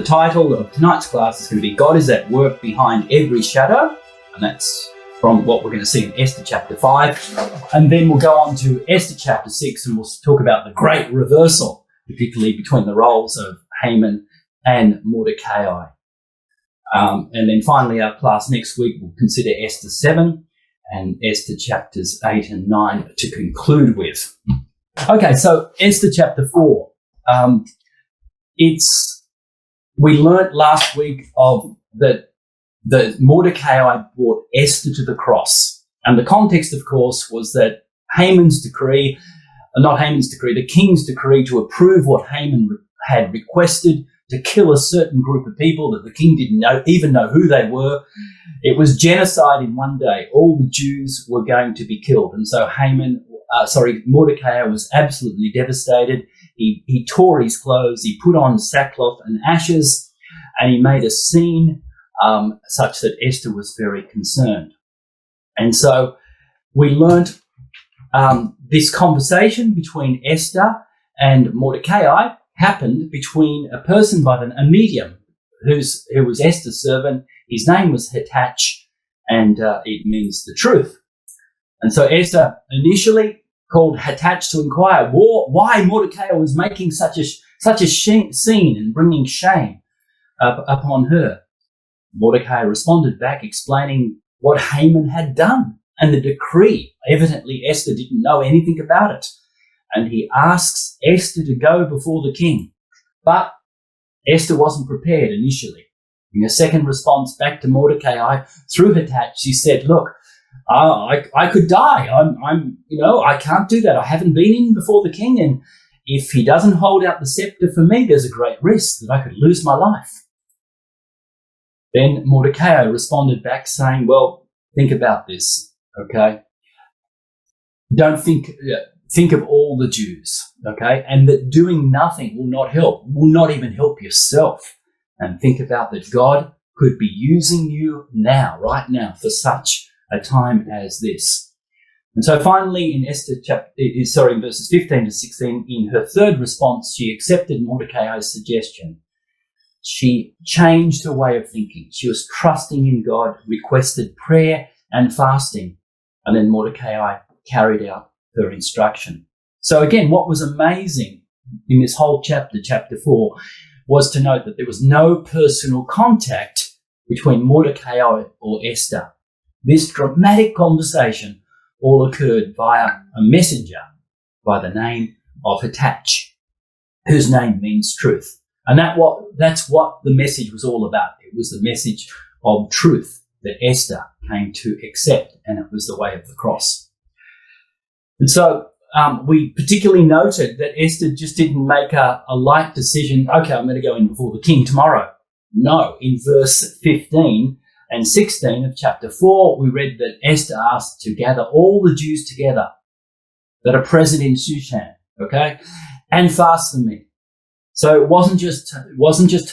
title of tonight's class is going to be God is at work behind every shadow, and that's from what we're going to see in Esther chapter 5. And then we'll go on to Esther chapter 6, and we'll talk about the great reversal, particularly between the roles of Haman and Mordecai. And then finally, our class next week will consider Esther 7 and Esther chapters 8 and 9 to conclude with. Okay, so Esther chapter 4. We learnt last week that Mordecai brought Esther to the cross. And the context, of course, was that the king's decree to approve what Haman had requested to kill a certain group of people that the king didn't even know who they were. It was genocide in one day. All the Jews were going to be killed. And so Mordecai was absolutely devastated. He tore his clothes, he put on sackcloth and ashes, and he made a scene such that Esther was very concerned. And so we learnt this conversation between Esther and Mordecai happened between a medium who was Esther's servant. His name was Hattach, and it means the truth. And so Esther initially called Hattach to inquire why Mordecai was making such a scene and bringing shame upon her. Mordecai responded back explaining what Haman had done and the decree. Evidently, Esther didn't know anything about it. And he asks Esther to go before the king. But Esther wasn't prepared initially. In a second response back to Mordecai through Hattach, she said, "Look, I could die. I can't do that. I haven't been in before the king, and if he doesn't hold out the scepter for me, there's a great risk that I could lose my life." Then Mordecai responded back saying, "Well, think about this, okay? Don't think of all the Jews, okay? And that doing nothing will not even help yourself. And think about that God could be using you right now, for such a time as this." And so finally in in verses 15 to 16, in her third response, she accepted Mordecai's suggestion. She changed her way of thinking. She was trusting in God, requested prayer and fasting, and then Mordecai carried out her instruction. So again, what was amazing in this whole chapter 4, was to note that there was no personal contact between Mordecai or Esther. This dramatic conversation all occurred via a messenger by the name of Hattach, whose name means truth. And that's what the message was all about. It was the message of truth that Esther came to accept, and it was the way of the cross. And so we particularly noted that Esther just didn't make a light decision, okay, I'm going to go in before the king tomorrow. No, in verse 15 and 16 of chapter 4, we read that Esther asked to gather all the Jews together that are present in Shushan, okay, and fast for me. So it wasn't just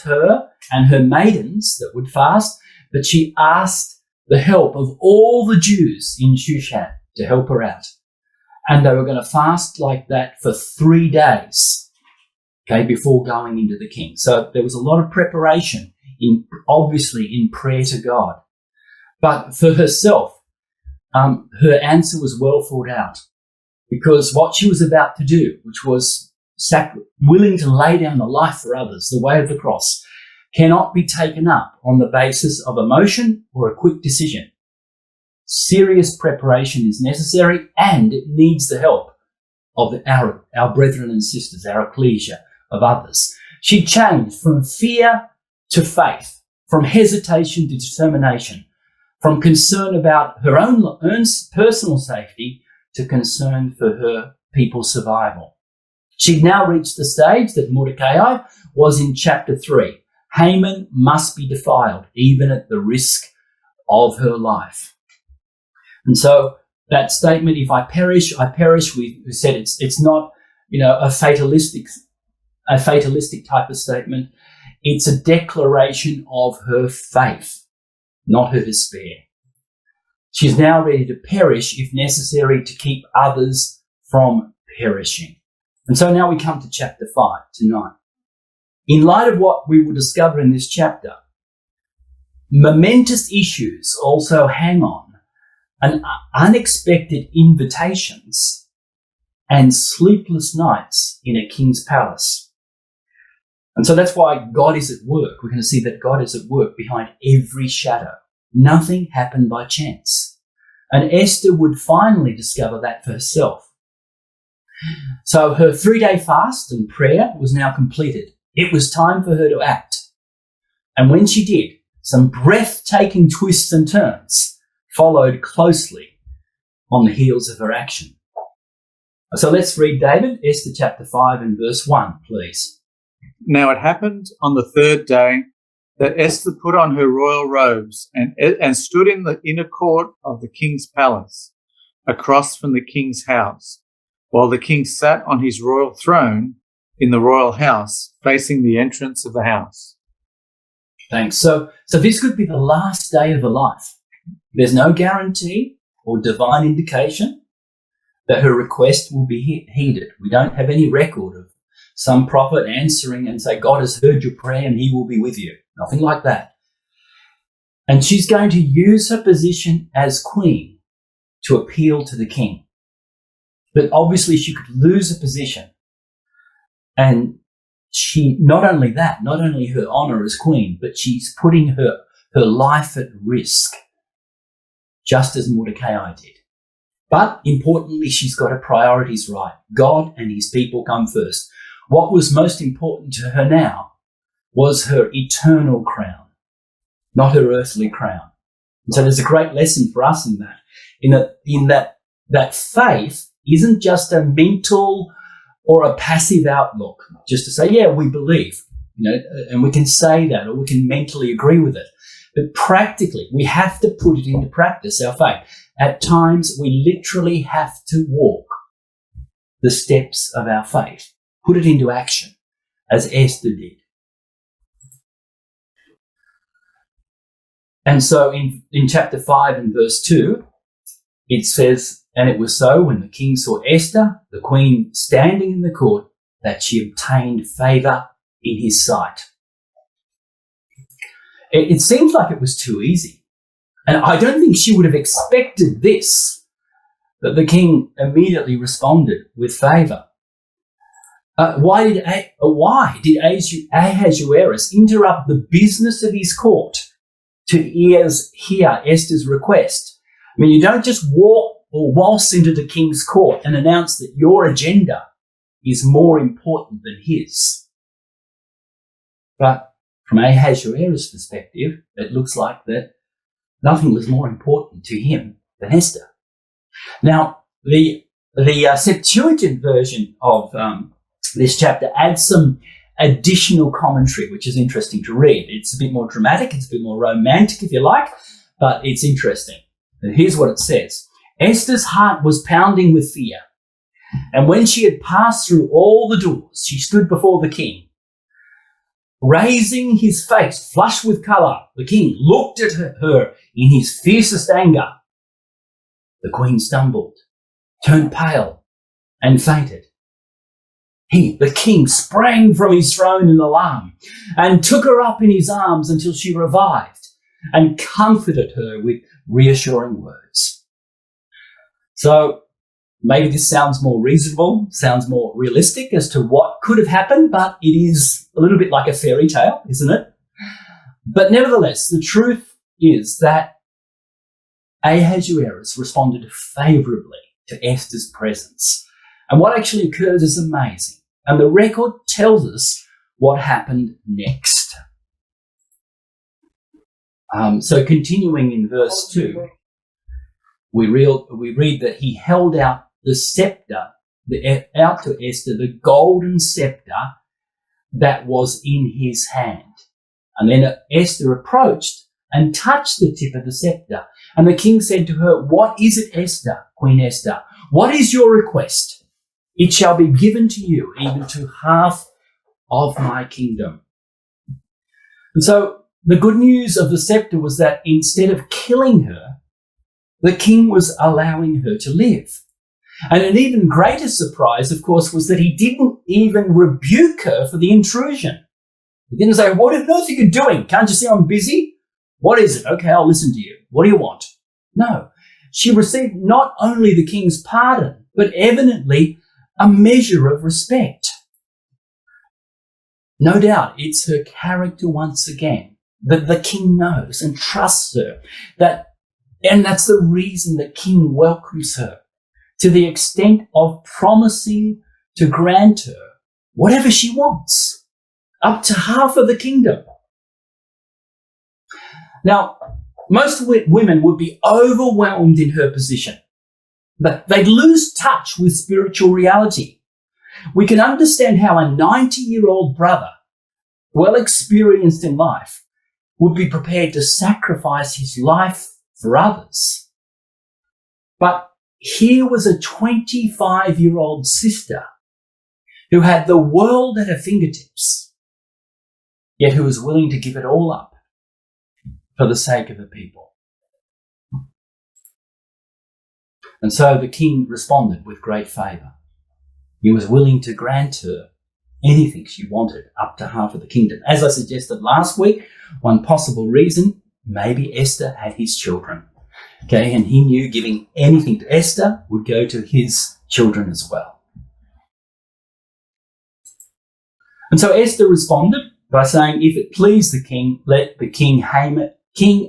her and her maidens that would fast, but she asked the help of all the Jews in Shushan to help her out. And they were going to fast like that for 3 days, okay, before going into the king. So there was a lot of preparation, obviously in prayer to God. But for herself, her answer was well thought out, because what she was about to do, which was willing to lay down the life for others, the way of the cross, cannot be taken up on the basis of emotion or a quick decision. Serious preparation is necessary, and it needs the help of our brethren and sisters, our ecclesia, of others. She changed from fear to faith, from hesitation to determination, from concern about her own personal safety to concern for her people's survival. She'd now reached the stage that Mordecai was in chapter 3. Haman must be defiled, even at the risk of her life. And so that statement, if I perish, I perish, we said it's not, a fatalistic type of statement. It's a declaration of her faith, not her despair. She's now ready to perish if necessary to keep others from perishing. And so now we come to chapter 5 tonight. in light of what we will discover in this chapter, momentous issues also hang on unexpected invitations and sleepless nights in a king's palace. And so that's why God is at work. We're going to see that God is at work behind every shadow. Nothing happened by chance. And Esther would finally discover that for herself. So her 3-day fast and prayer was now completed. It was time for her to act. And when she did, some breathtaking twists and turns followed closely on the heels of her action. So let's read, David, Esther chapter 5 and verse 1, please. Now it happened on the 3rd day that Esther put on her royal robes and stood in the inner court of the king's palace, across from the king's house, while the king sat on his royal throne in the royal house, facing the entrance of the house. Thanks. So this could be the last day of her life. There's no guarantee or divine indication that her request will be heeded. We don't have any record of some prophet answering and say, God has heard your prayer and he will be with you. Nothing like that. And she's going to use her position as queen to appeal to the king. But obviously she could lose a position. And she, not only her honor as queen, but she's putting her life at risk, just as Mordecai did. But importantly, she's got her priorities right. God and his people come first. What was most important to her now was her eternal crown, not her earthly crown. And so there's a great lesson for us in that faith isn't just a mental or a passive outlook, just to say, yeah, we believe, and we can say that or we can mentally agree with it. But practically, we have to put it into practice, our faith. At times, we literally have to walk the steps of our faith, put it into action, as Esther did. And so in chapter 5 and verse 2, it says, and it was so when the king saw Esther, the queen, standing in the court, that she obtained favour in his sight. It seems like it was too easy. And I don't think she would have expected this, that the king immediately responded with favour. Why did Ahasuerus interrupt the business of his court to hear Esther's request? I mean, you don't just walk or waltz into the king's court and announce that your agenda is more important than his. But from Ahasuerus' perspective, it looks like that nothing was more important to him than Esther. Now, the Septuagint version of this chapter adds some additional commentary, which is interesting to read. It's a bit more dramatic, it's a bit more romantic, if you like, but it's interesting. And here's what it says. Esther's heart was pounding with fear, and when she had passed through all the doors, she stood before the king. Raising his face, flushed with colour, the king looked at her in his fiercest anger. The queen stumbled, turned pale, and fainted. The king, sprang from his throne in alarm and took her up in his arms until she revived and comforted her with reassuring words. So maybe this sounds more reasonable, sounds more realistic as to what could have happened, but it is a little bit like a fairy tale, isn't it? But nevertheless, the truth is that Ahasuerus responded favourably to Esther's presence. And what actually occurs is amazing. And the record tells us what happened next. So continuing in verse 2, we read that he held out the scepter, out to Esther, the golden scepter that was in his hand. And then Esther approached and touched the tip of the scepter. And the king said to her, "What is it, Esther, Queen Esther? What is your request? It shall be given to you, even to half of my kingdom." And so the good news of the scepter was that instead of killing her, the king was allowing her to live. And an even greater surprise, of course, was that he didn't even rebuke her for the intrusion. He didn't say, what on earth are you doing? Can't you see I'm busy? What is it? Okay, I'll listen to you. What do you want? No. She received not only the king's pardon, but evidently a measure of respect. No doubt it's her character once again that the king knows and trusts her. And that's the reason the king welcomes her, to the extent of promising to grant her whatever she wants, up to half of the kingdom. Now, most women would be overwhelmed in her position, but they'd lose touch with spiritual reality. We can understand how a 90-year-old brother, well experienced in life, would be prepared to sacrifice his life for others. But here was a 25-year-old sister who had the world at her fingertips, yet who was willing to give it all up for the sake of the people. And so the king responded with great favour. He was willing to grant her anything she wanted, up to half of the kingdom. As I suggested last week, one possible reason, maybe Esther had his children. Okay, and he knew giving anything to Esther would go to his children as well. And so Esther responded by saying, if it please the king, let the king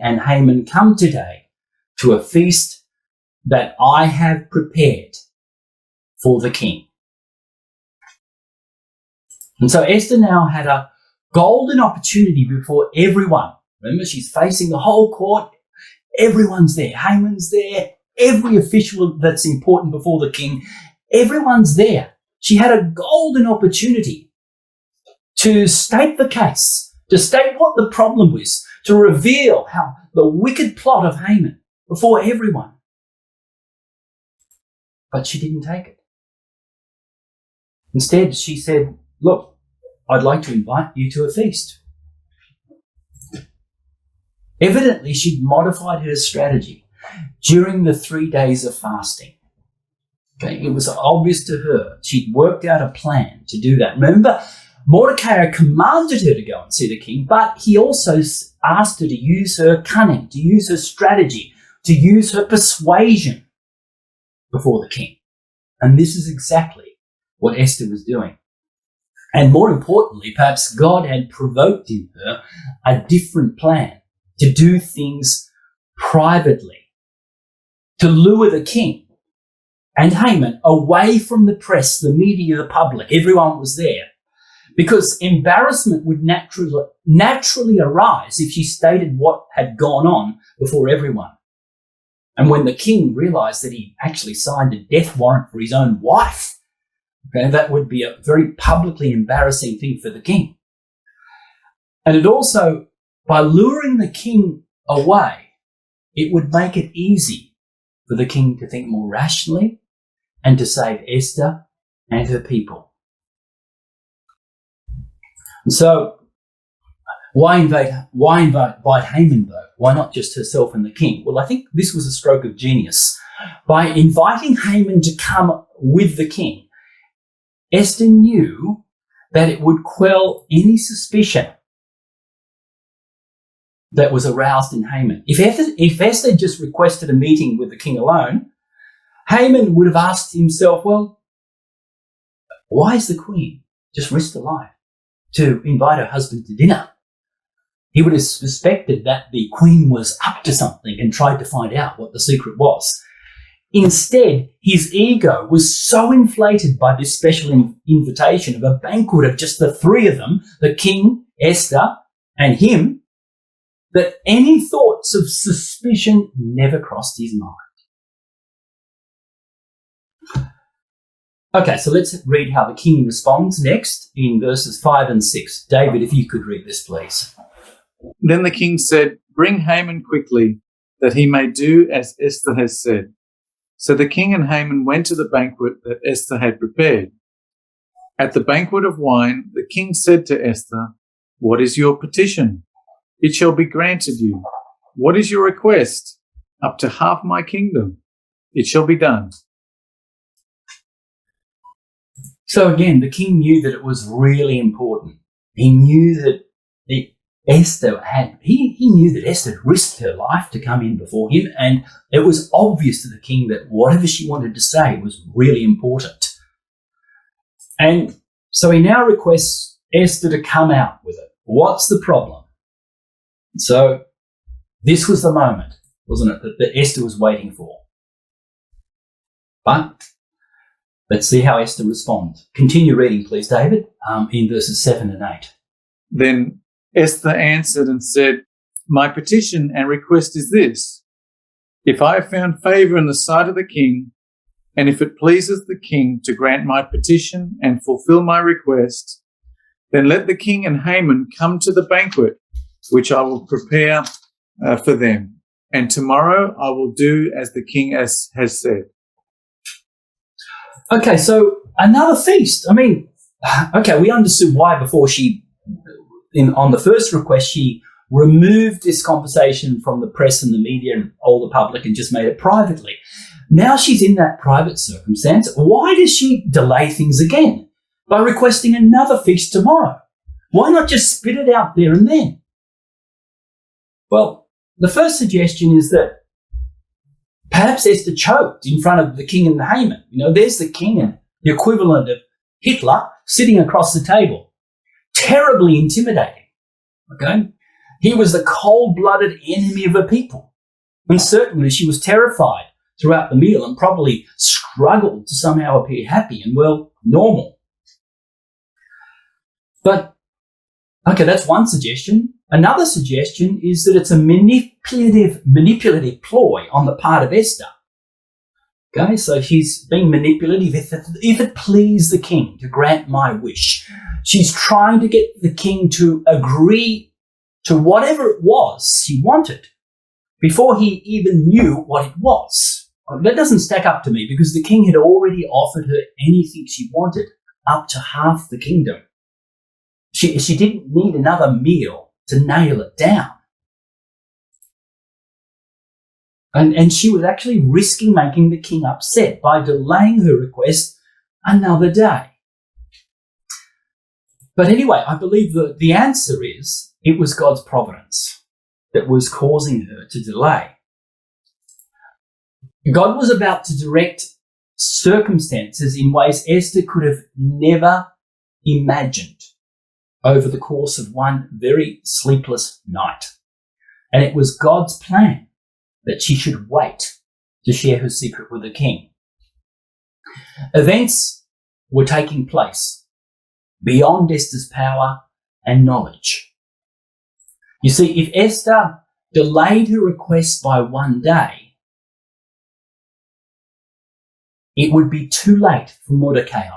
and Haman come today to a feast that I have prepared for the king. And so Esther now had a golden opportunity before everyone. Remember, she's facing the whole court. Everyone's there. Haman's there. Every official that's important before the king, everyone's there. She had a golden opportunity to state the case, to state what the problem was, to reveal how the wicked plot of Haman before everyone. But she didn't take it. Instead, she said, look, I'd like to invite you to a feast. Evidently, she'd modified her strategy during the 3 days of fasting. Okay, it was obvious to her. She'd worked out a plan to do that. Remember, Mordecai commanded her to go and see the king, but he also asked her to use her cunning, to use her strategy, to use her persuasion before the king. And this is exactly what Esther was doing. And more importantly, perhaps God had provoked in her a different plan to do things privately, to lure the king and Haman away from the press, the media, the public. Everyone was there. Because embarrassment would naturally arise if she stated what had gone on before everyone. And when the king realized that he actually signed a death warrant for his own wife, okay, that would be a very publicly embarrassing thing for the king. And it also, by luring the king away, it would make it easy for the king to think more rationally and to save Esther and her people. And so, why invite Haman though? Why not just herself and the king? Well, I think this was a stroke of genius. By inviting Haman to come with the king, Esther knew that it would quell any suspicion that was aroused in Haman. If Esther just requested a meeting with the king alone, Haman would have asked himself, well, why is the queen just risked her life to invite her husband to dinner? He would have suspected that the queen was up to something and tried to find out what the secret was. Instead, his ego was so inflated by this special invitation of a banquet of just the three of them, the king, Esther, and him, that any thoughts of suspicion never crossed his mind. Okay, so let's read how the king responds next in verses 5 and 6. David, if you could read this, please. Then the king said, "Bring Haman quickly, that he may do as Esther has said." So the king and Haman went to the banquet that Esther had prepared. At the banquet of wine, the king said to Esther, "What is your petition? It shall be granted you. What is your request? Up to half my kingdom. It shall be done." So again, the king knew that it was really important. He knew that he knew that Esther had risked her life to come in before him, and it was obvious to the king that whatever she wanted to say was really important. And so he now requests Esther to come out with it. What's the problem? So this was the moment, wasn't it, that Esther was waiting for. But let's see how Esther responds. Continue reading, please, David, in verses 7 and 8. Then Esther answered and said, "My petition and request is this. If I have found favour in the sight of the king, and if it pleases the king to grant my petition and fulfil my request, then let the king and Haman come to the banquet, which I will prepare for them. And tomorrow I will do as the king has said." Okay, so another feast. I mean, okay, we understood why before on the first request, she removed this conversation from the press and the media and all the public and just made it privately. Now she's in that private circumstance. Why does she delay things again by requesting another feast tomorrow? Why not just spit it out there and then? Well, the first suggestion is that perhaps Esther choked in front of the king and the Haman. There's the king and the equivalent of Hitler sitting across the table. Terribly intimidating, okay? He was the cold-blooded enemy of her people. And certainly she was terrified throughout the meal and probably struggled to somehow appear happy and, well, normal. But, okay, that's one suggestion. Another suggestion is that it's a manipulative ploy on the part of Esther. Okay, so she's being manipulative. If it please the king to grant my wish, she's trying to get the king to agree to whatever it was she wanted before he even knew what it was. That doesn't stack up to me because the king had already offered her anything she wanted, up to half the kingdom. She didn't need another meal to nail it down. And she was actually risking making the king upset by delaying her request another day. But anyway, I believe that the answer is it was God's providence that was causing her to delay. God was about to direct circumstances in ways Esther could have never imagined over the course of one very sleepless night. And it was God's plan that she should wait to share her secret with the king. Events were taking place beyond Esther's power and knowledge. You see, if Esther delayed her request by one day, it would be too late for Mordecai,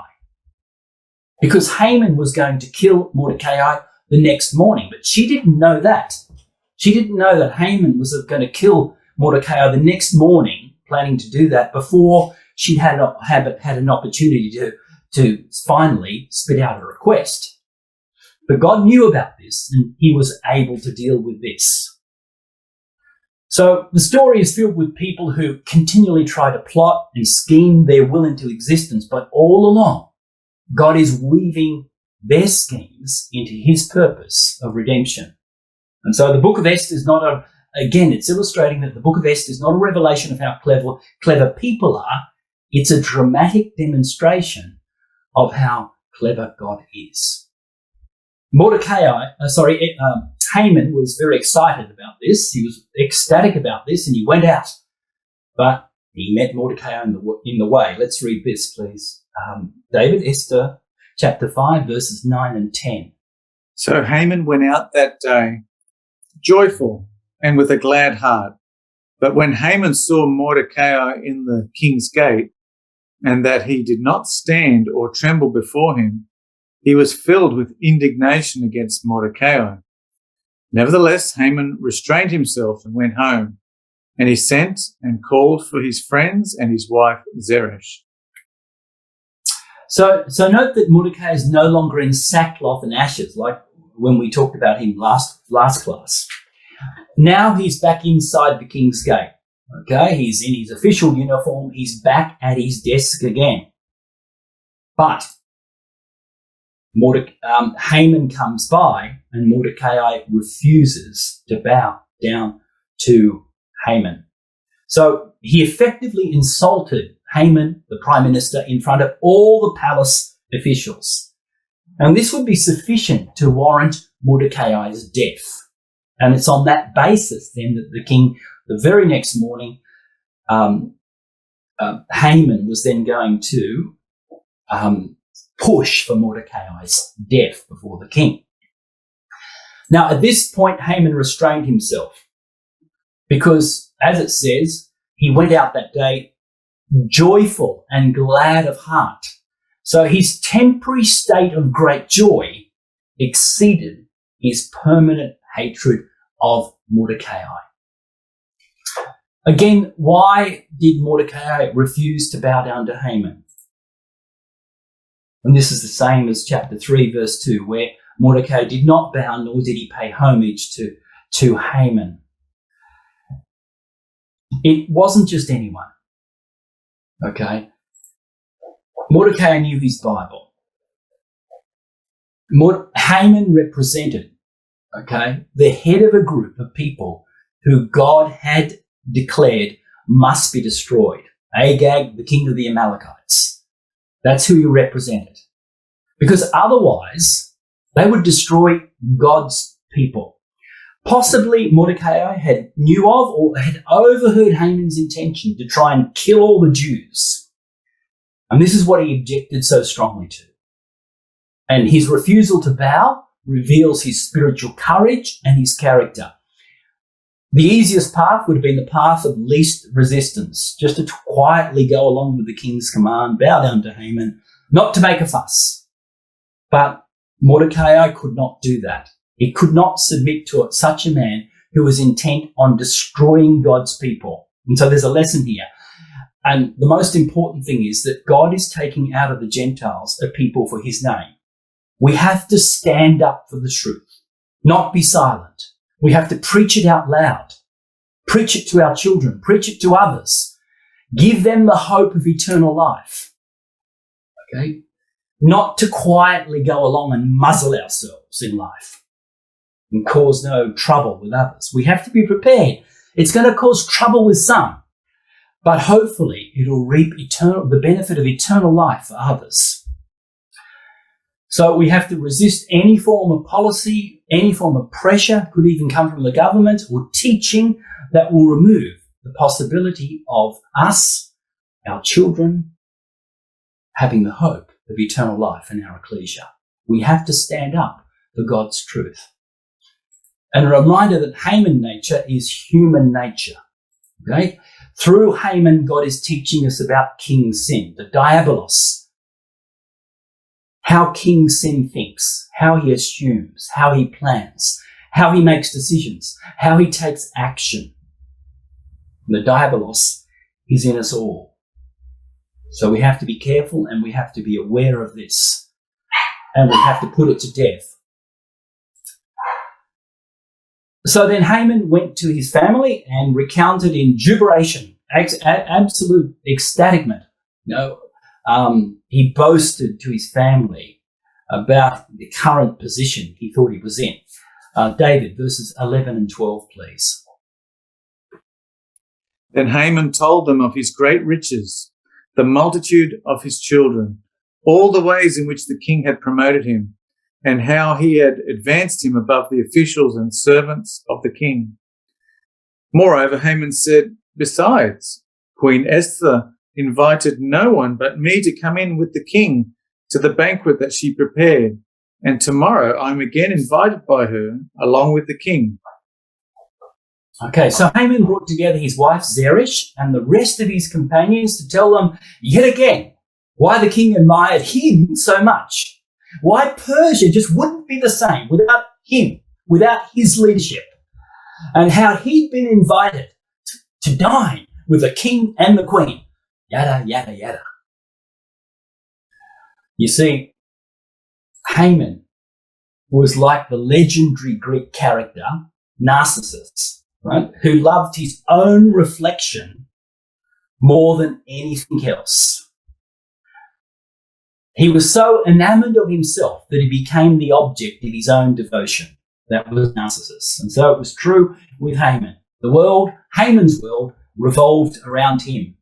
because Haman was going to kill Mordecai the next morning. But she didn't know that. She didn't know that Haman was going to kill Mordecai the next morning, planning to do that before she had an opportunity to finally spit out a request. But God knew about this, and he was able to deal with this. So the story is filled with people who continually try to plot and scheme their will into existence, but all along, God is weaving their schemes into his purpose of redemption. And so the Book of Esther is not it's illustrating that the Book of Esther is not a revelation of how clever people are. It's a dramatic demonstration of how clever God is. Haman was very excited about this. He was ecstatic about this, and he went out. But he met Mordecai in the way. Let's read this, please. David, Esther, chapter 5, verses 9 and 10. So Haman went out that day, joyful and with a glad heart. But when Haman saw Mordecai in the king's gate, and that he did not stand or tremble before him, he was filled with indignation against Mordecai. Nevertheless, Haman restrained himself and went home, and he sent and called for his friends and his wife Zeresh. So note that Mordecai is no longer in sackcloth and ashes like when we talked about him last class. Now he's back inside the king's gate. Okay, he's in his official uniform. He's back at his desk again. But Haman comes by and Mordecai refuses to bow down to Haman. So he effectively insulted Haman, the prime minister, in front of all the palace officials. And this would be sufficient to warrant Mordecai's death. And it's on that basis then that the king, the very next morning, Haman was then going to push for Mordecai's death before the king. Now, at this point, Haman restrained himself because, as it says, he went out that day joyful and glad of heart. So his temporary state of great joy exceeded his permanent hatred of Mordecai. Again, why did Mordecai refuse to bow down to Haman? And this is the same as chapter 3, verse 2, where Mordecai did not bow, nor did he pay homage to Haman. It wasn't just anyone. Okay? Mordecai knew his Bible. Haman represented, the head of a group of people who God had declared must be destroyed. Agag, the king of the Amalekites. That's who he represented. Because otherwise, they would destroy God's people. Possibly Mordecai had knew of or had overheard Haman's intention to try and kill all the Jews. And this is what he objected so strongly to. And his refusal to bow reveals his spiritual courage and his character. The easiest path would have been the path of least resistance, just to quietly go along with the king's command, bow down to Haman, not to make a fuss. But Mordecai could not do that. He could not submit to such a man who was intent on destroying God's people. And so there's a lesson here. And the most important thing is that God is taking out of the Gentiles a people for his name. We have to stand up for the truth, not be silent. We have to preach it out loud. Preach it to our children. Preach it to others. Give them the hope of eternal life. Okay? Not to quietly go along and muzzle ourselves in life and cause no trouble with others. We have to be prepared. It's going to cause trouble with some, but hopefully it'll reap the benefit of eternal life for others. So we have to resist any form of policy, any form of pressure, could even come from the government, or teaching that will remove the possibility of us, our children, having the hope of eternal life in our ecclesia. We have to stand up for God's truth. And a reminder that Haman nature is human nature. Okay? Through Haman, God is teaching us about King Sin, the diabolos, how King Sin thinks, how he assumes, how he plans, how he makes decisions, how he takes action. The diabolos is in us all. So we have to be careful and we have to be aware of this. And we have to put it to death. So then Haman went to his family and recounted in jubilation, absolute ecstaticment. He boasted to his family about the current position he thought he was in. David, verses 11 and 12, please. Then Haman told them of his great riches, the multitude of his children, all the ways in which the king had promoted him, and how he had advanced him above the officials and servants of the king. Moreover, Haman said, besides, Queen Esther invited no one but me to come in with the king to the banquet that she prepared, and tomorrow I am again invited by her along with the king. Okay, so Haman brought together his wife Zeresh and the rest of his companions to tell them yet again why the king admired him so much. Why Persia just wouldn't be the same without him, without his leadership, and how he'd been invited to dine with the king and the queen. Yada, yada, yada. You see, Haman was like the legendary Greek character Narcissus, right, who loved his own reflection more than anything else. He was so enamored of himself that he became the object of his own devotion. that was narcissist. And so it was true with Haman. Haman's world revolved around him.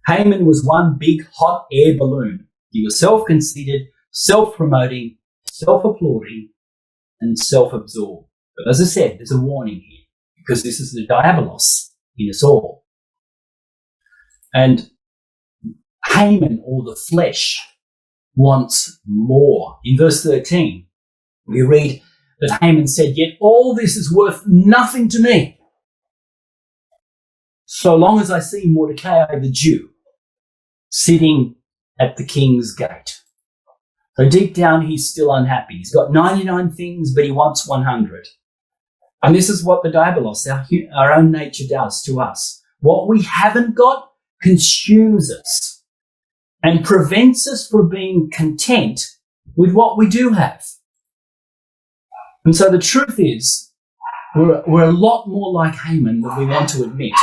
Haman was one big hot air balloon. He was self-conceited, self-promoting, self-applauding, and self-absorbed. But as I said, there's a warning here, because this is the diabolos in us all. And Haman, or the flesh, wants more. In verse 13, we read that Haman said, "Yet all this is worth nothing to me, so long as I see Mordecai the Jew sitting at the king's gate." So deep down, he's still unhappy. He's got 99 things, but he wants 100. And this is what the diabolos, our own nature, does to us. What we haven't got consumes us and prevents us from being content with what we do have. And so the truth is, we're a lot more like Haman than we want to admit.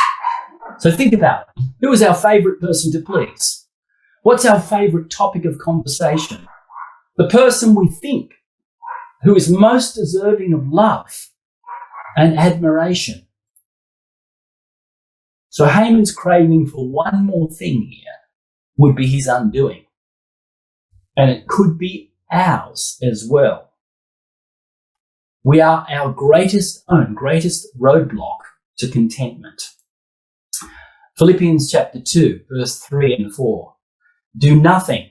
So think about it. Who is our favourite person to please? What's our favourite topic of conversation? The person we think who is most deserving of love and admiration. So Haman's craving for one more thing here would be his undoing. And it could be ours as well. We are our greatest roadblock to contentment. Philippians chapter 2, verse 3 and 4. Do nothing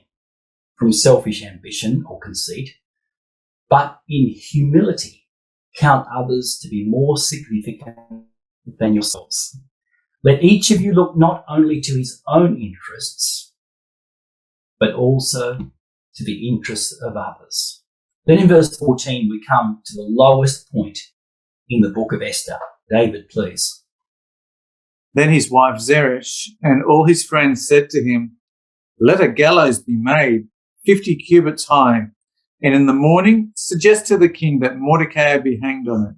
from selfish ambition or conceit, but in humility count others to be more significant than yourselves. Let each of you look not only to his own interests, but also to the interests of others. Then in verse 14, we come to the lowest point in the book of Esther. David, please. Then his wife Zeresh and all his friends said to him, "Let a gallows be made, 50 cubits high, and in the morning suggest to the king that Mordecai be hanged on it.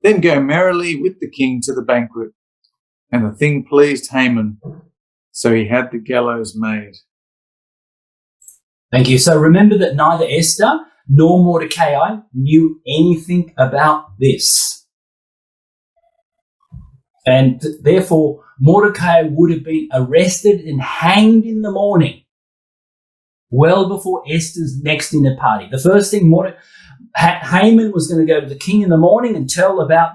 Then go merrily with the king to the banquet." And the thing pleased Haman, so he had the gallows made. Thank you. So remember that neither Esther nor Mordecai knew anything about this. And therefore, Mordecai would have been arrested and hanged in the morning, well before Esther's next dinner party. The first thing Haman was going to go to the king in the morning and tell about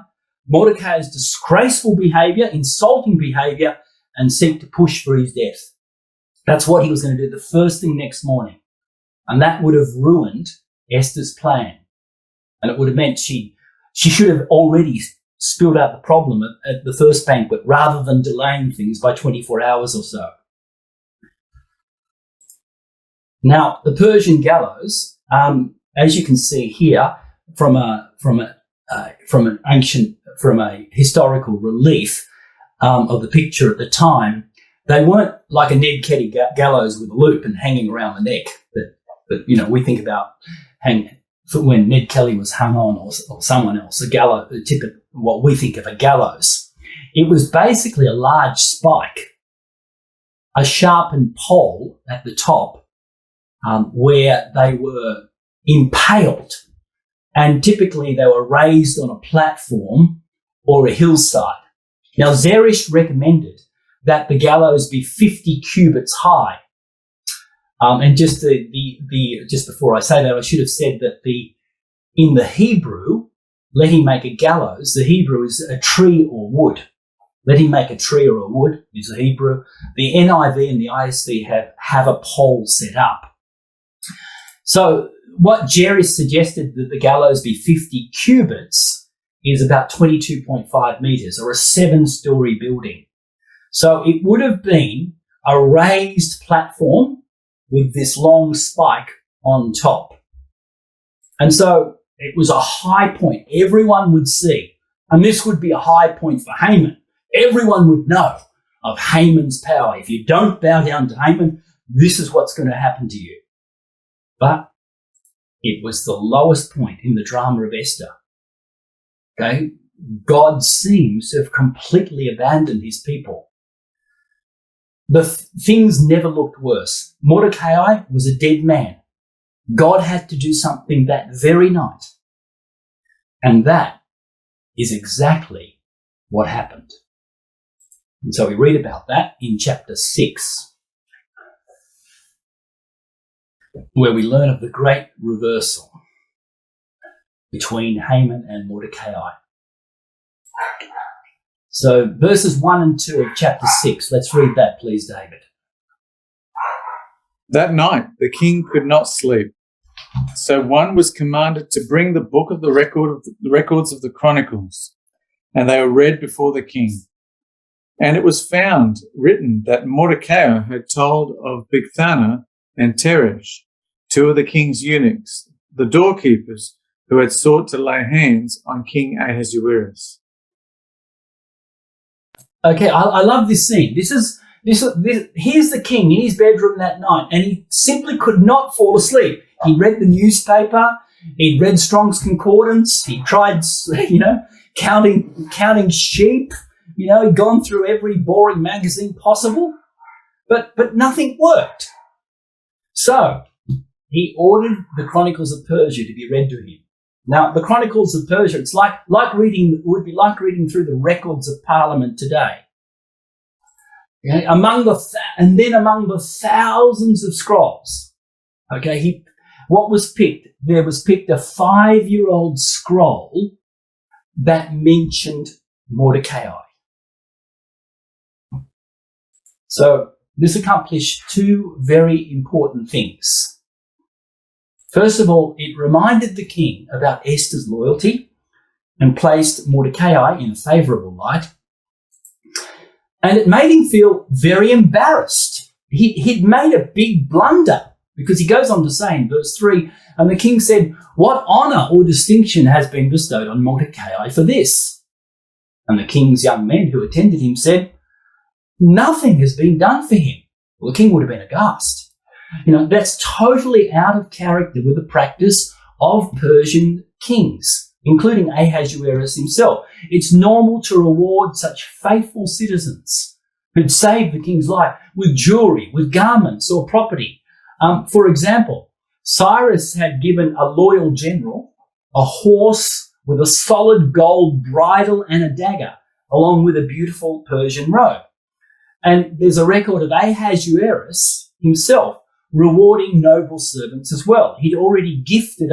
Mordecai's disgraceful behaviour, insulting behaviour, and seek to push for his death. That's what he was going to do the first thing next morning. And that would have ruined Esther's plan. And it would have meant she should have already spilled out the problem at the first banquet rather than delaying things by 24 hours or so. Now, the Persian gallows, as you can see here from a historical relief of the picture at the time, they weren't like a Ned Kelly gallows with a loop and hanging around the neck that we think about when Ned Kelly was hung on or someone else, a gallows, what we think of a gallows. It was basically a large spike, a sharpened pole at the top, where they were impaled, and typically they were raised on a platform or a hillside. Now, Zeresh recommended that the gallows be 50 cubits high. And just just before I say that, I should have said that in the Hebrew, let him make a gallows. The Hebrew is a tree or wood. Let him make a tree or a wood is the Hebrew. The NIV and the ISV have a pole set up. So what Jerry suggested that the gallows be 50 cubits is about 22.5 meters, or a 7-story building. So it would have been a raised platform with this long spike on top. And so it was a high point everyone would see. And this would be a high point for Haman. Everyone would know of Haman's power. If you don't bow down to Haman, this is what's going to happen to you. But it was the lowest point in the drama of Esther. Okay? God seems to have completely abandoned his people. The things never looked worse. Mordecai was a dead man. God had to do something that very night And that is exactly what happened. And so we read about that in chapter 6, where we learn of the great reversal between Haman and Mordecai. So verses 1 and 2 of chapter 6, let's read that, please, David. That night the king could not sleep. So one was commanded to bring the book of the records of the Chronicles, and they were read before the king. And it was found written that Mordecai had told of Bigthana and Teresh, two of the king's eunuchs, the doorkeepers, who had sought to lay hands on King Ahasuerus. Okay, I love this scene. Here's the king in his bedroom that night, and he simply could not fall asleep. He read the newspaper, he'd read Strong's Concordance, he tried, counting sheep, he'd gone through every boring magazine possible, but nothing worked. So he ordered the Chronicles of Persia to be read to him. Now, the Chronicles of Persia, it's would be like reading through the records of Parliament today. Okay? Among the thousands of scrolls, okay, what was picked? There was picked a 5-year-old scroll that mentioned Mordecai. So this accomplished two very important things. First of all, it reminded the king about Esther's loyalty and placed Mordecai in a favourable light. And it made him feel very embarrassed. He'd made a big blunder, because he goes on to say in verse 3, and the king said, "What honour or distinction has been bestowed on Mordecai for this?" And the king's young men who attended him said, "Nothing has been done for him." Well, the king would have been aghast. That's totally out of character with the practice of Persian kings, including Ahasuerus himself. It's normal to reward such faithful citizens who'd saved the king's life with jewelry, with garments or property. For example, Cyrus had given a loyal general a horse with a solid gold bridle and a dagger, along with a beautiful Persian robe. And there's a record of Ahasuerus himself rewarding noble servants as well. He'd already gifted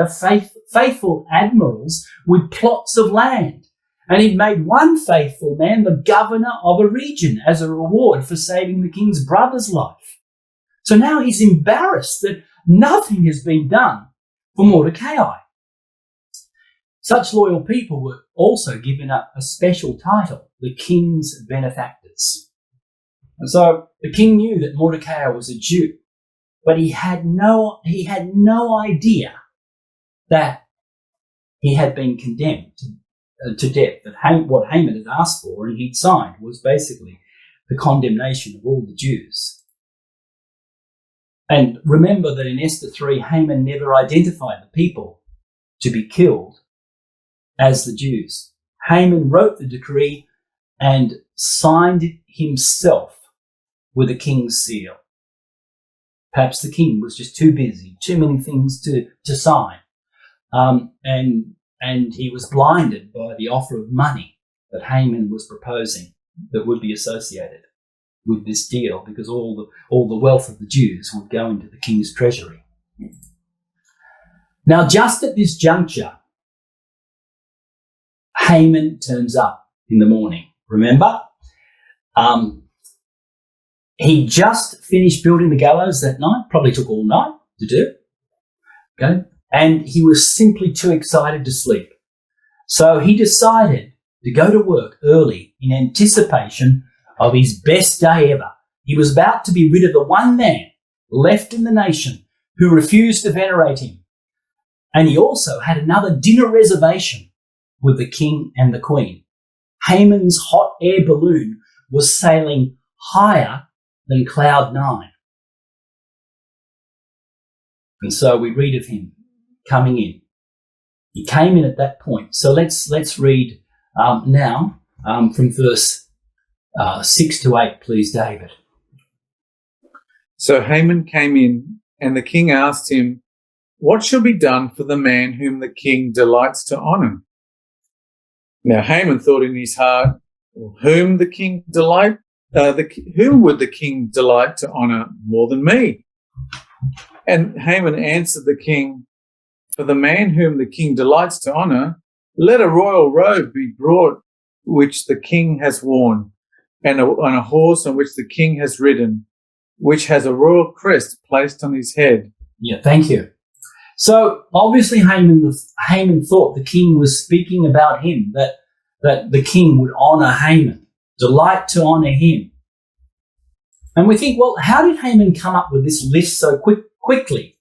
faithful admirals with plots of land, and he'd made one faithful man the governor of a region as a reward for saving the king's brother's life. So now he's embarrassed that nothing has been done for Mordecai. Such loyal people were also given a special title, the king's benefactors. And so the king knew that Mordecai was a Jew, but he had no idea that he had been condemned to death, that what Haman had asked for and he'd signed was basically the condemnation of all the Jews. And remember that in Esther 3, Haman never identified the people to be killed as the Jews. Haman wrote the decree and signed it himself with the king's seal. Perhaps the king was just too busy, too many things to sign. And he was blinded by the offer of money that Haman was proposing that would be associated with this deal, because all the wealth of the Jews would go into the king's treasury. Now, just at this juncture, Haman turns up in the morning. Remember? He just finished building the gallows that night, probably took all night to do. Okay? And he was simply too excited to sleep. So he decided to go to work early in anticipation of his best day ever. He was about to be rid of the one man left in the nation who refused to venerate him. And he also had another dinner reservation with the king and the queen. Haman's hot air balloon was sailing higher than cloud 9. And so we read of him coming in. He came in at that point. So let's read now from verse 6 to 8, please, David. So Haman came in, and the king asked him, "What shall be done for the man whom the king delights to honour?" Now Haman thought in his heart, whom would the king delight to honour more than me? And Haman answered the king, for the man whom the king delights to honour, let a royal robe be brought which the king has worn, and on a horse on which the king has ridden, which has a royal crest placed on his head. Yeah, thank you. So obviously Haman thought the king was speaking about him, that the king would honour Haman, delight to honour him. And we think, well, how did Haman come up with this list so quickly?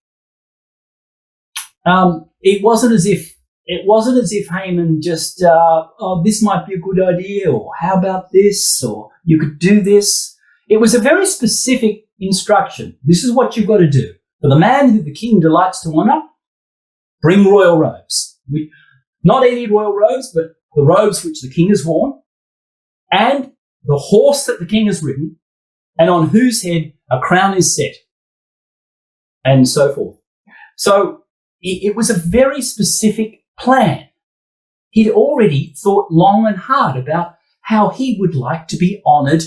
It wasn't as if Haman just, this might be a good idea, or how about this, or you could do this. It was a very specific instruction. This is what you've got to do. For the man who the king delights to honour, bring royal robes. Not any royal robes, but the robes which the king has worn, and the horse that the king has ridden, and on whose head a crown is set, and so forth. So it was a very specific plan. He'd already thought long and hard about how he would like to be honoured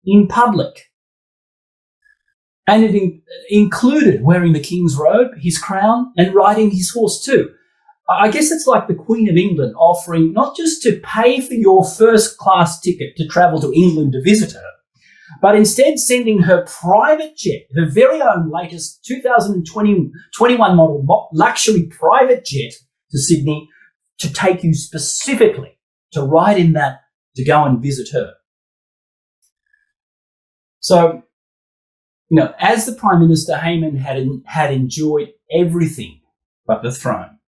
in public. And it included wearing the king's robe, his crown, and riding his horse too. I guess it's like the Queen of England offering not just to pay for your first-class ticket to travel to England to visit her, but instead sending her private jet, her very own latest 2021 model luxury private jet to Sydney to take you specifically to ride in that to go and visit her. So, as the Prime Minister, Haman had enjoyed everything but the throne.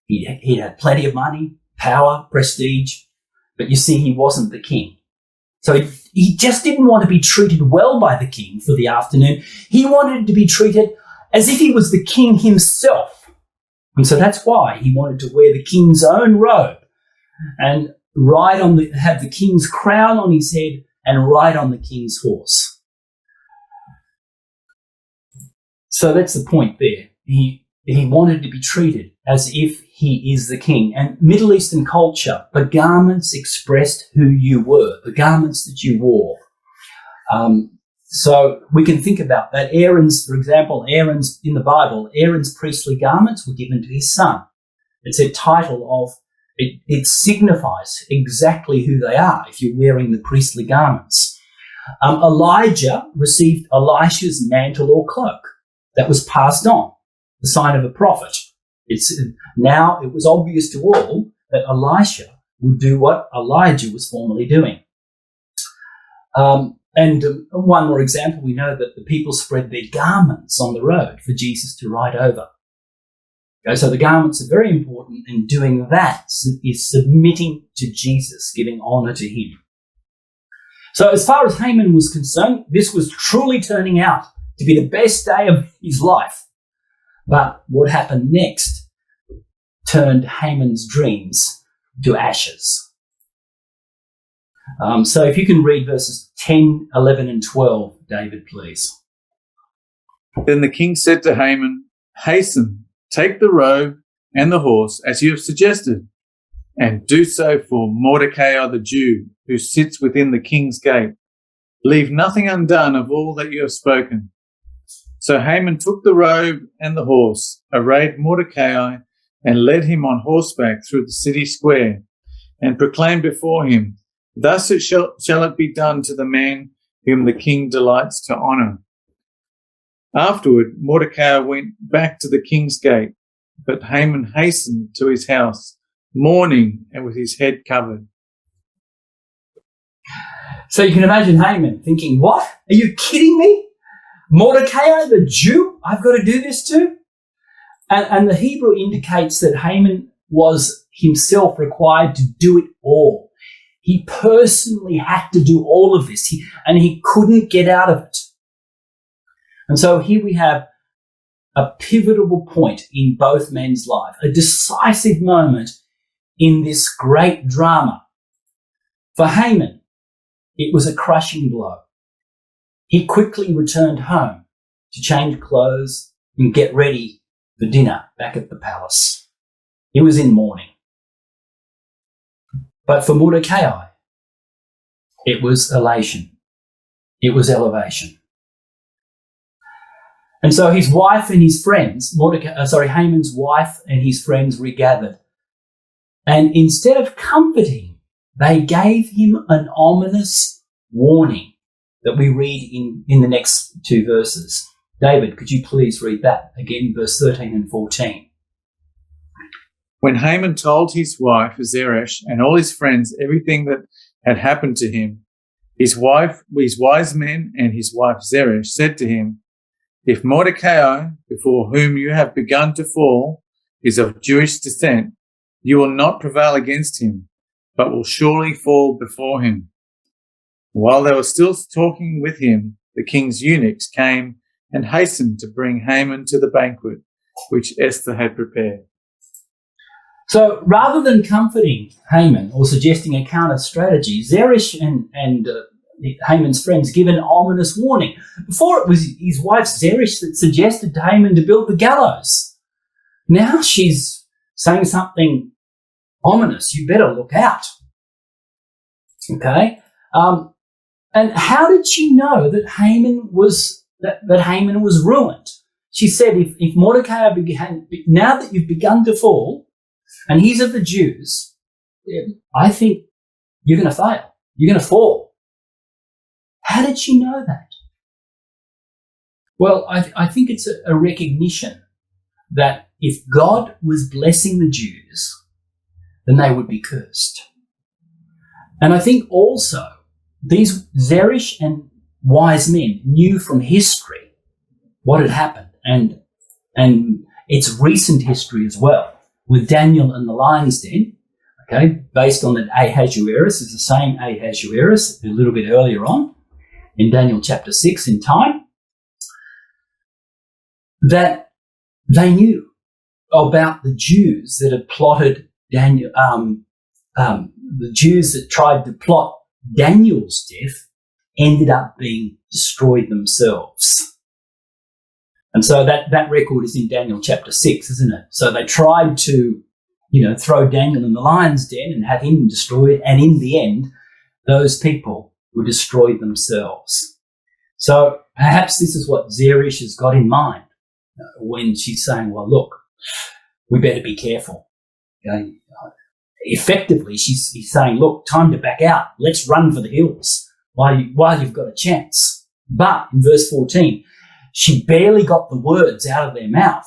He had plenty of money, power, prestige, but you see, he wasn't the king. So he just didn't want to be treated well by the king for the afternoon. He wanted to be treated as if he was the king himself. And so that's why he wanted to wear the king's own robe and have the king's crown on his head and ride on the king's horse. So that's the point there. He wanted to be treated as if he is the king. And Middle Eastern culture, the garments expressed who you were, the garments that you wore. So we can think about that. For example, Aaron's in the Bible, Aaron's priestly garments were given to his son. It's a title of, it signifies exactly who they are if you're wearing the priestly garments. Elijah received Elisha's mantle or cloak that was passed on, the sign of a prophet. Now it was obvious to all that Elisha would do what Elijah was formerly doing. And one more example, we know that the people spread their garments on the road for Jesus to ride over. Okay, so the garments are very important, and doing that is submitting to Jesus, giving honour to him. So as far as Haman was concerned, this was truly turning out to be the best day of his life. But what happened next turned Haman's dreams to ashes. So if you can read verses 10, 11 and 12, David, please. Then the king said to Haman, hasten, take the robe and the horse as you have suggested, and do so for Mordecai the Jew, who sits within the king's gate. Leave nothing undone of all that you have spoken. So Haman took the robe and the horse, arrayed Mordecai, and led him on horseback through the city square, and proclaimed before him, thus shall it be done to the man whom the king delights to honour. Afterward, Mordecai went back to the king's gate, but Haman hastened to his house, mourning and with his head covered. So you can imagine Haman thinking, what? Are you kidding me? Mordecai, the Jew, I've got to do this to? And the Hebrew indicates that Haman was himself required to do it all. He personally had to do all of this, and he couldn't get out of it. And so here we have a pivotal point in both men's life, a decisive moment in this great drama. For Haman, it was a crushing blow. He quickly returned home to change clothes and get ready for dinner back at the palace. He was in mourning. But for Mordecai, it was elation. It was elevation. And so his wife and his friends, Haman's wife and his friends regathered. And instead of comforting, they gave him an ominous warning that we read in the next two verses. David, could you please read that again, verse 13 and 14? When Haman told his wife Zeresh and all his friends everything that had happened to him, his wise men and his wife Zeresh said to him, "If Mordecai, before whom you have begun to fall, is of Jewish descent, you will not prevail against him, but will surely fall before him." While they were still talking with him, the king's eunuchs came and hastened to bring Haman to the banquet which Esther had prepared. So rather than comforting Haman or suggesting a counter strategy, Zeresh and Haman's friends give an ominous warning. Before it was his wife Zeresh that suggested to Haman to build the gallows. Now she's saying something ominous. You better look out. Okay? And how did she know that Haman was ruined? She said, if Mordecai now that you've begun to fall, and he's of the Jews, I think you're going to fail. You're going to fall. How did she know that? Well, I think it's a recognition that if God was blessing the Jews, then they would be cursed. And I think also these Zeresh and wise men knew from history what had happened, and it's recent history as well, with Daniel and the lion's den, okay, based on that Ahasuerus is the same Ahasuerus a little bit earlier on in Daniel chapter 6 in time, that they knew about the Jews that had plotted Daniel, the Jews that tried to plot Daniel's death ended up being destroyed themselves. And so that record is in Daniel chapter 6, isn't it? So they tried to, throw Daniel in the lion's den and have him destroyed. And in the end, those people were destroyed themselves. So perhaps this is what Zeresh has got in mind when she's saying, well, look, we better be careful. Okay? Effectively, he's saying, look, time to back out. Let's run for the hills while you've got a chance. But in verse 14, she barely got the words out of their mouth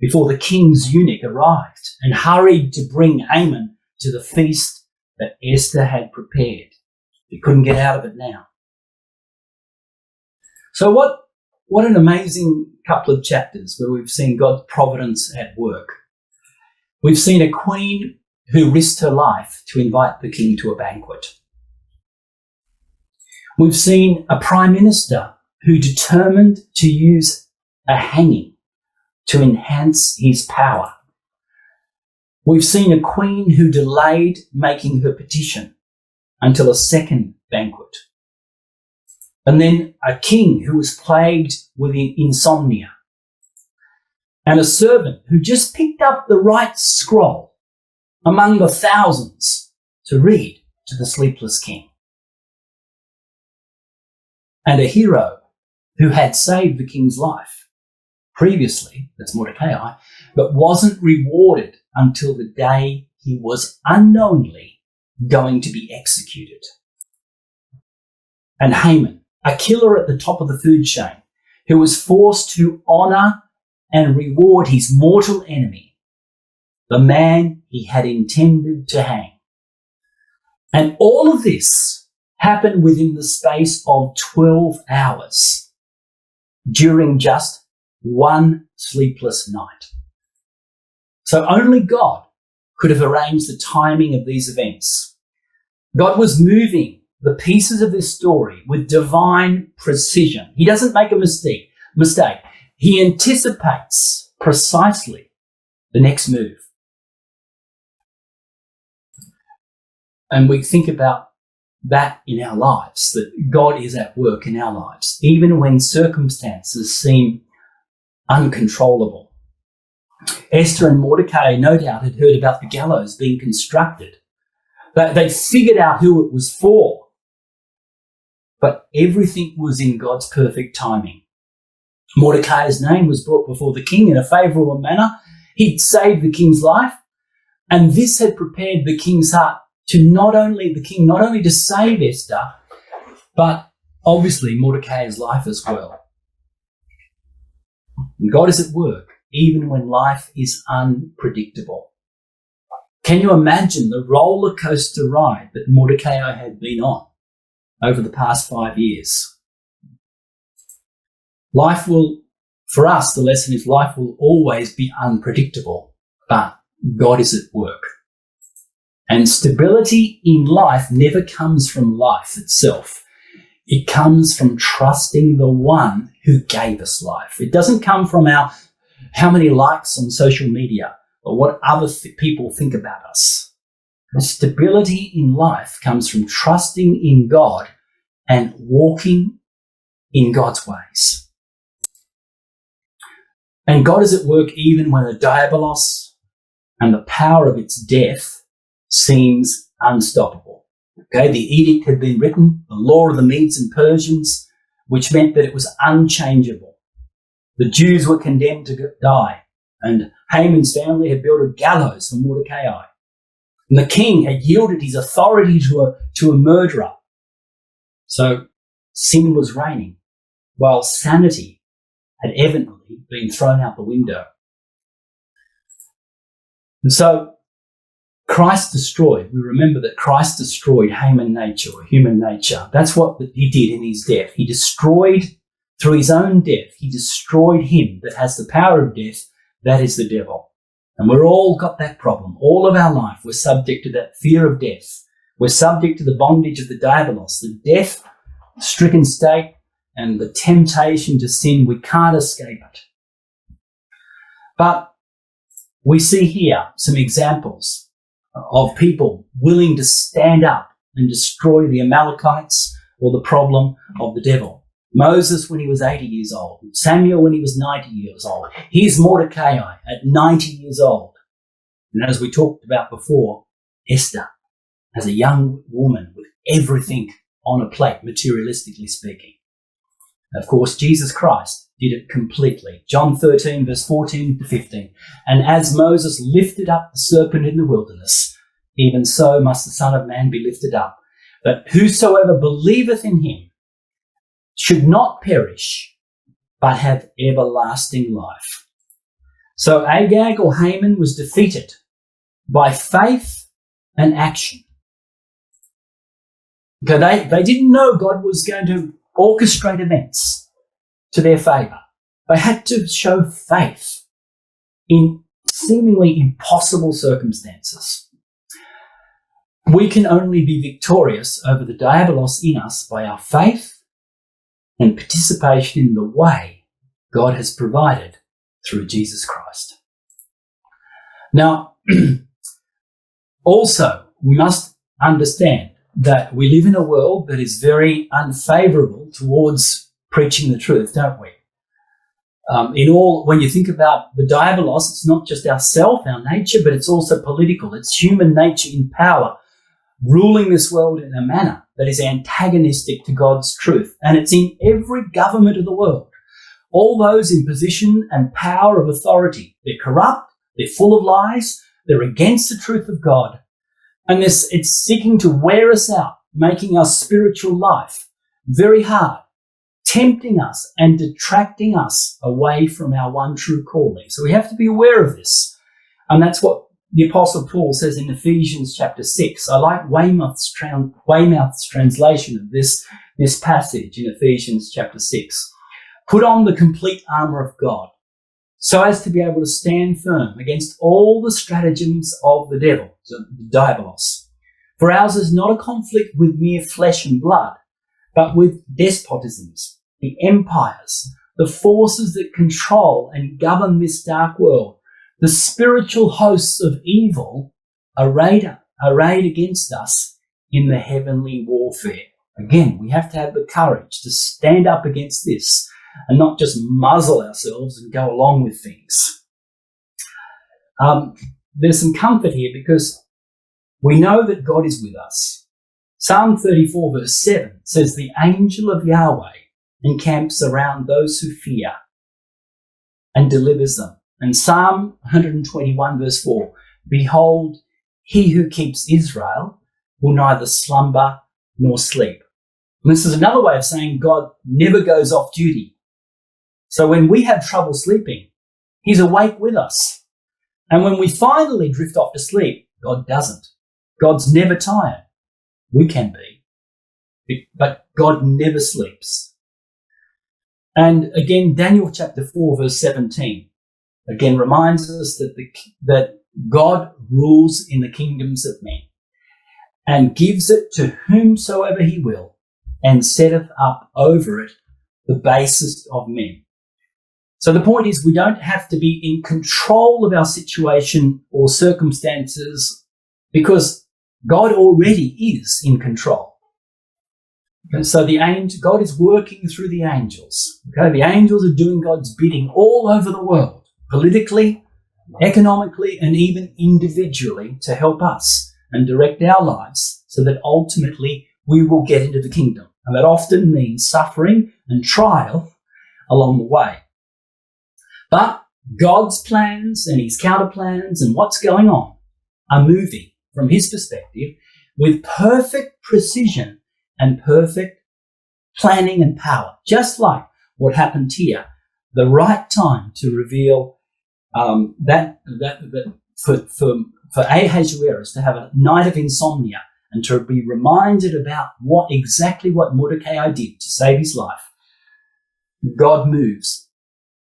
before the king's eunuch arrived and hurried to bring Haman to the feast that Esther had prepared. He couldn't get out of it now. So what an amazing couple of chapters where we've seen God's providence at work. We've seen a queen who risked her life to invite the king to a banquet. We've seen a prime minister who determined to use a hanging to enhance his power. We've seen a queen who delayed making her petition until a second banquet. And then a king who was plagued with insomnia. And a servant who just picked up the right scroll among the thousands to read to the sleepless king. And a hero who had saved the king's life previously, that's Mordecai, but wasn't rewarded until the day he was unknowingly going to be executed. And Haman, a killer at the top of the food chain, who was forced to honour and reward his mortal enemy, the man he had intended to hang. And all of this happened within the space of 12 hours during just one sleepless night. So only God could have arranged the timing of these events. God was moving the pieces of this story with divine precision. He doesn't make a mistake. He anticipates precisely the next move. And we think about that in our lives, that God is at work in our lives, even when circumstances seem uncontrollable. Esther and Mordecai, no doubt, had heard about the gallows being constructed. They figured out who it was for. But everything was in God's perfect timing. Mordecai's name was brought before the king in a favourable manner. He'd saved the king's life, and this had prepared the king's heart to not only to save Esther, but obviously Mordecai's life as well. And God is at work even when life is unpredictable. Can you imagine the roller coaster ride that Mordecai had been on over the past 5 years? For us, the lesson is life will always be unpredictable, but God is at work. And stability in life never comes from life itself. It comes from trusting the one who gave us life. It doesn't come from how many likes on social media or what other people think about us. The stability in life comes from trusting in God and walking in God's ways. And God is at work even when the diabolos and the power of its death seems unstoppable. Okay, the edict had been written, the law of the Medes and Persians, which meant that it was unchangeable. The Jews were condemned to die, and Haman's family had built a gallows for Mordecai. And the king had yielded his authority to a murderer. So sin was reigning, while sanity had evidently been thrown out the window. And so we remember that Christ destroyed Haman nature, or human nature. That's what he did in his death. He destroyed, through his own death, he destroyed him that has the power of death, that is the devil. And we're all got that problem. All of our life, we're subject to that fear of death. We're subject to the bondage of the diabolos, the death-stricken state, and the temptation to sin. We can't escape it. But we see here some examples of people willing to stand up and destroy the Amalekites or the problem of the devil. Moses when he was 80 years old, Samuel when he was 90 years old. Here's Mordecai at 90 years old. And as we talked about before, Esther as a young woman with everything on a plate, materialistically speaking. Of course, Jesus Christ did it completely. John 13, verse 14 to 15. And as Moses lifted up the serpent in the wilderness, even so must the Son of Man be lifted up, that whosoever believeth in him should not perish, but have everlasting life. So Agag or Haman was defeated by faith and action. Okay, they didn't know God was going to orchestrate events to their favour. They had to show faith in seemingly impossible circumstances. We can only be victorious over the diabolos in us by our faith and participation in the way God has provided through Jesus Christ. Now, also, we must understand that we live in a world that is very unfavourable towards preaching the truth, don't we? When you think about the diabolos, it's not just ourself, our nature, but it's also political. It's human nature in power, ruling this world in a manner that is antagonistic to God's truth. And it's in every government of the world. All those in position and power of authority, they're corrupt, they're full of lies, they're against the truth of God. And it's seeking to wear us out, making our spiritual life very hard, tempting us and detracting us away from our one true calling. So we have to be aware of this. And that's what the Apostle Paul says in Ephesians chapter 6. I like Weymouth's translation of this passage in Ephesians chapter 6. Put on the complete armour of God, so as to be able to stand firm against all the stratagems of the devil, the diabolos. For ours is not a conflict with mere flesh and blood, but with despotisms, the empires, the forces that control and govern this dark world, the spiritual hosts of evil arrayed against us in the heavenly warfare. Again, we have to have the courage to stand up against this and not just muzzle ourselves and go along with things. There's some comfort here because We know that God is with us. Psalm 34 verse 7 says, the angel of Yahweh encamps around those who fear and delivers them. And Psalm 121 verse 4, behold, he who keeps Israel will neither slumber nor sleep. And this is another way of saying God never goes off duty. So when we have trouble sleeping, he's awake with us. And when we finally drift off to sleep, God doesn't. God's never tired. We can be, but God never sleeps. And again, Daniel chapter 4 verse 17 again reminds us that God rules in the kingdoms of men and gives it to whomsoever he will and setteth up over it the basest of men. So the point is, we don't have to be in control of our situation or circumstances because God already is in control. And so God is working through the angels. Okay, the angels are doing God's bidding all over the world, politically, economically, and even individually, to help us and direct our lives so that ultimately we will get into the kingdom. And that often means suffering and trial along the way. But God's plans and his counter plans and what's going on are moving from his perspective with perfect precision and perfect planning and power, just like what happened here. The right time to reveal for Ahasuerus to have a night of insomnia and to be reminded about what Mordecai did to save his life. God moves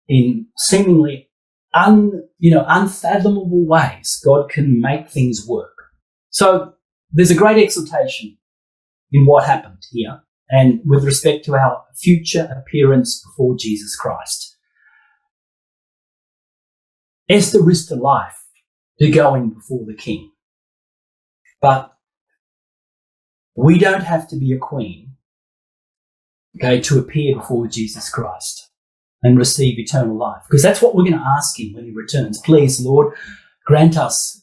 in seemingly unfathomable ways. God can make things work. So there's a great exaltation in what happened here and with respect to our future appearance before Jesus Christ. Esther risked her life to go in before the king. But we don't have to be a queen, to appear before Jesus Christ and receive eternal life. Because that's what we're going to ask him when he returns. Please, Lord, grant us,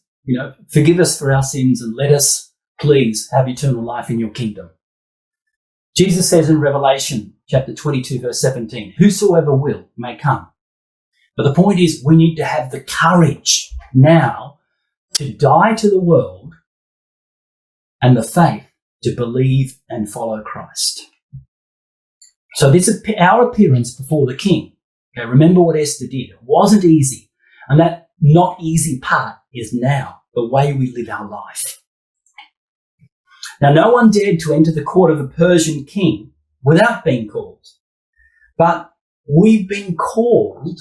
forgive us for our sins and let us, please, have eternal life in your kingdom. Jesus says in Revelation chapter 22, verse 17, whosoever will may come. But the point is, we need to have the courage now to die to the world and the faith to believe and follow Christ. So this is our appearance before the king. Okay, remember what Esther did. It wasn't easy. And that not easy part is now the way we live our life. Now, no one dared to enter the court of a Persian king without being called. But we've been called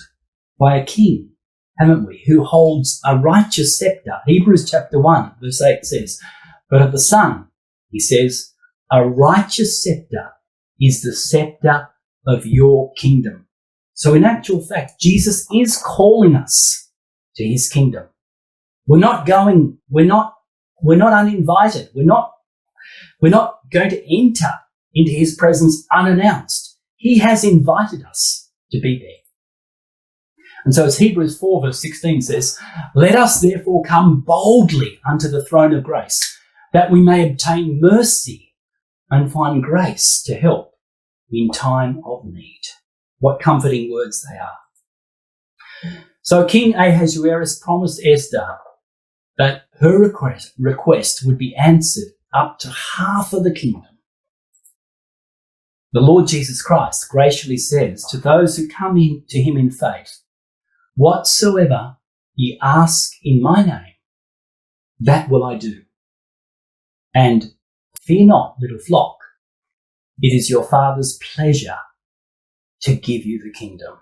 by a king, haven't we, who holds a righteous scepter. Hebrews chapter 1, verse 8 says, but of the Son, he says, a righteous scepter is the scepter of your kingdom. So in actual fact, Jesus is calling us to his kingdom. We're not uninvited. We're not going to enter into his presence unannounced. He has invited us to be there. And so as Hebrews 4 verse 16 says, let us therefore come boldly unto the throne of grace, that we may obtain mercy and find grace to help in time of need. What comforting words they are. So King Ahasuerus promised Esther that her request would be answered up to half of the kingdom. The Lord Jesus Christ graciously says to those who come in to him in faith, whatsoever ye ask in my name, that will I do. And fear not, little flock, it is your Father's pleasure to give you the kingdom.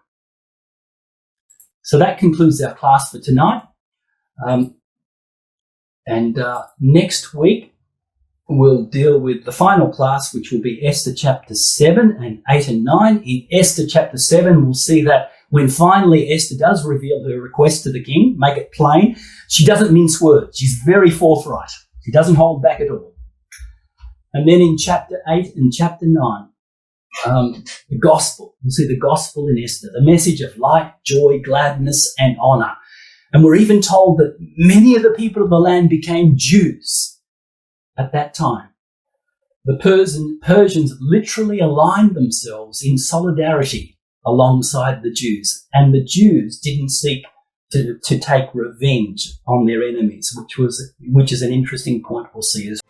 So that concludes our class for tonight. Next week, we'll deal with the final class, which will be Esther chapter 7 and 8 and 9. In Esther chapter 7, we'll see that when finally Esther does reveal her request to the king, make it plain, she doesn't mince words. She's very forthright. She doesn't hold back at all. And then in chapter 8 and chapter 9, the gospel. We'll see the gospel in Esther, the message of light, joy, gladness, and honor. And we're even told that many of the people of the land became Jews at that time. The Persians literally aligned themselves in solidarity alongside the Jews, and the Jews didn't seek to take revenge on their enemies, which is an interesting point we'll see as